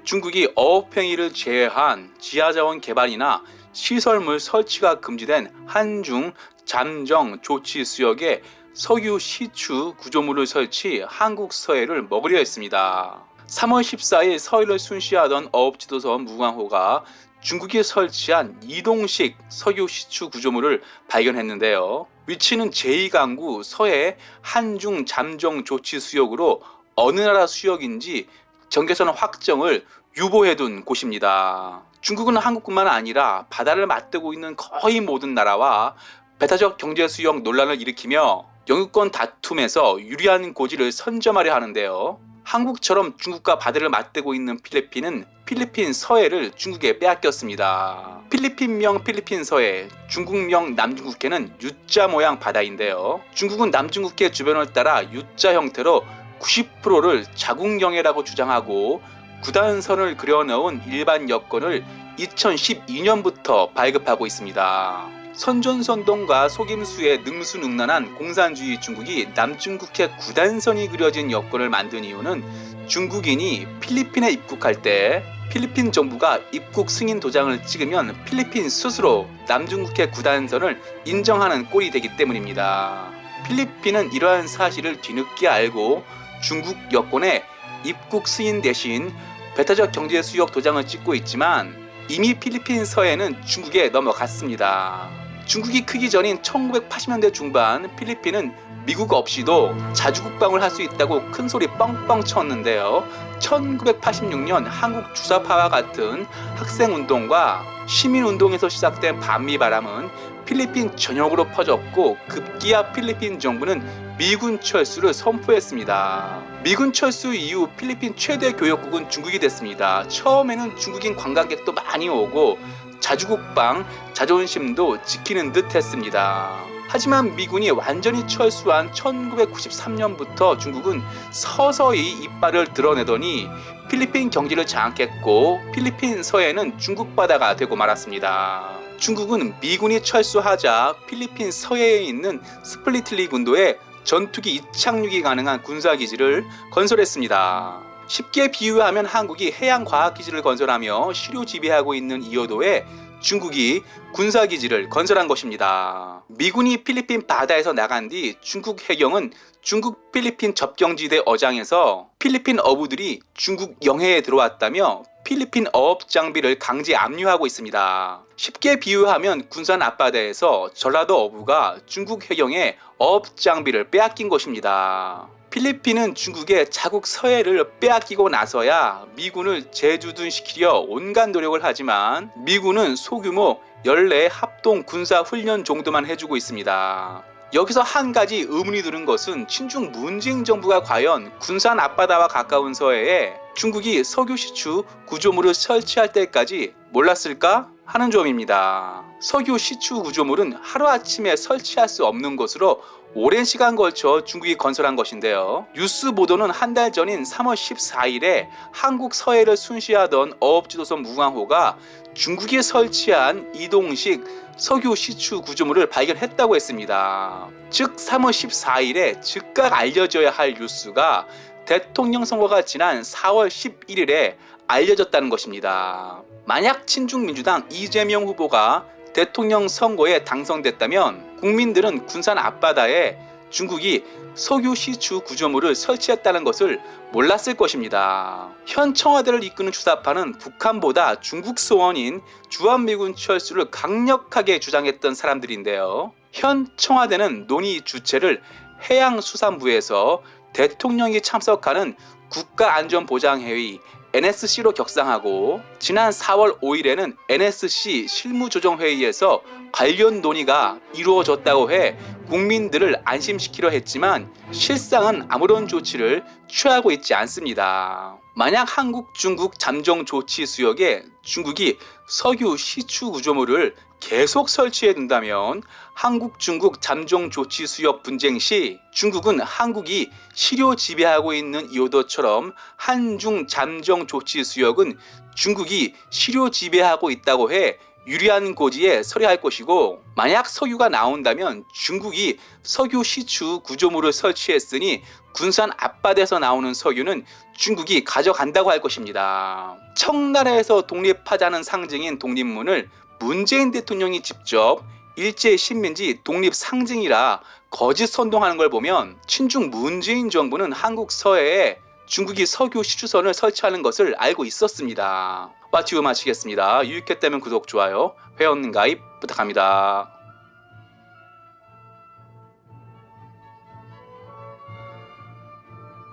중국이 어업행위를 제외한 지하자원 개발이나 시설물 설치가 금지된 한중 잠정 조치 수역에 석유 시추 구조물을 설치 한국 서해를 먹으려 했습니다. 3월 14일 서해를 순시하던 어업지도선 무광호가 중국이 설치한 이동식 석유 시추 구조물을 발견했는데요. 위치는 제2강구 서해 한중 잠정 조치 수역으로 어느 나라 수역인지 경계선 확정을 유보해둔 곳입니다. 중국은 한국뿐만 아니라 바다를 맞대고 있는 거의 모든 나라와 배타적 경제 수역 논란을 일으키며 영유권 다툼에서 유리한 고지를 선점하려 하는데요. 한국처럼 중국과 바다를 맞대고 있는 필리핀은 필리핀 서해를 중국에 빼앗겼습니다. 필리핀명 필리핀 서해, 중국명 남중국해는 U자 모양 바다인데요. 중국은 남중국해 주변을 따라 U자 형태로 90%를 자국영해라고 주장하고 구단선을 그려넣은 일반 여권을 2012년부터 발급하고 있습니다. 선전선동과 속임수에 능수능란한 공산주의 중국이 남중국해 구단선이 그려진 여권을 만든 이유는 중국인이 필리핀에 입국할 때 필리핀 정부가 입국 승인 도장을 찍으면 필리핀 스스로 남중국해 구단선을 인정하는 꼴이 되기 때문입니다. 필리핀은 이러한 사실을 뒤늦게 알고 중국 여권에 입국 승인 대신 배타적 경제 수역 도장을 찍고 있지만 이미 필리핀 서해는 중국에 넘어갔습니다. 중국이 크기 전인 1980년대 중반 필리핀은 미국 없이도 자주국방을 할 수 있다고 큰소리 뻥뻥 쳤는데요. 1986년 한국 주사파와 같은 학생운동과 시민운동에서 시작된 반미바람은 필리핀 전역으로 퍼졌고 급기야 필리핀 정부는 미군 철수를 선포했습니다. 미군 철수 이후 필리핀 최대 교역국은 중국이 됐습니다. 처음에는 중국인 관광객도 많이 오고 자주국방, 자존심도 지키는 듯 했습니다. 하지만 미군이 완전히 철수한 1993년부터 중국은 서서히 이빨을 드러내더니 필리핀 경기를 장악했고 필리핀 서해는 중국 바다가 되고 말았습니다. 중국은 미군이 철수하자 필리핀 서해에 있는 스플리틀리 군도에 전투기 이착륙이 가능한 군사기지를 건설했습니다. 쉽게 비유하면 한국이 해양과학기지를 건설하며 시료 지배하고 있는 이어도에 중국이 군사기지를 건설한 것입니다. 미군이 필리핀 바다에서 나간 뒤 중국 해경은 중국 필리핀 접경지대 어장에서 필리핀 어부들이 중국 영해에 들어왔다며 필리핀 어업 장비를 강제 압류하고 있습니다. 쉽게 비유하면 군산 앞바다에서 전라도 어부가 중국 해경의 어업 장비를 빼앗긴 것입니다. 필리핀은 중국의 자국 서해를 빼앗기고 나서야 미군을 재주둔시키려 온갖 노력을 하지만 미군은 소규모 연례 합동 군사 훈련 정도만 해주고 있습니다. 여기서 한 가지 의문이 드는 것은 친중 문재인 정부가 과연 군산 앞바다와 가까운 서해에 중국이 석유 시추 구조물을 설치할 때까지 몰랐을까 하는 점입니다. 석유 시추 구조물은 하루아침에 설치할 수 없는 것으로 오랜 시간 걸쳐 중국이 건설한 것인데요. 뉴스 보도는 한 달 전인 3월 14일에 한국 서해를 순시하던 어업지도선 무광호가 중국이 설치한 이동식 석유 시추 구조물을 발견했다고 했습니다. 즉 3월 14일에 즉각 알려져야 할 뉴스가 대통령 선거가 지난 4월 11일에 알려졌다는 것입니다. 만약 친중민주당 이재명 후보가 대통령 선거에 당선됐다면 국민들은 군산 앞바다에 중국이 석유 시추 구조물을 설치했다는 것을 몰랐을 것입니다. 현 청와대를 이끄는 주사파는 북한보다 중국 소원인 주한미군 철수를 강력하게 주장했던 사람들인데요. 현 청와대는 논의 주체를 해양수산부에서 대통령이 참석하는 국가안전보장회의 NSC로 격상하고 지난 4월 5일에는 NSC 실무조정회의에서 관련 논의가 이루어졌다고 해 국민들을 안심시키려 했지만 실상은 아무런 조치를 취하고 있지 않습니다. 만약 한국, 중국 잠정 조치 수역에 중국이 석유 시추 구조물을 계속 설치해 둔다면 한국, 중국 잠정 조치 수역 분쟁 시 중국은 한국이 시료 지배하고 있는 이오도처럼 한중 잠정 조치 수역은 중국이 시료 지배하고 있다고 해 유리한 고지에 서려할 것이고, 만약 석유가 나온다면 중국이 석유 시추 구조물을 설치했으니 군산 앞바다에서 나오는 석유는 중국이 가져간다고 할 것입니다. 청나라에서 독립하자는 상징인 독립문을 문재인 대통령이 직접 일제 식민지 독립 상징이라 거짓 선동하는 걸 보면 친중 문재인 정부는 한국 서해에 중국이 석유 시추선을 설치하는 것을 알고 있었습니다. 와치우 마치겠습니다. 유익했다면 구독, 좋아요, 회원 가입 부탁합니다.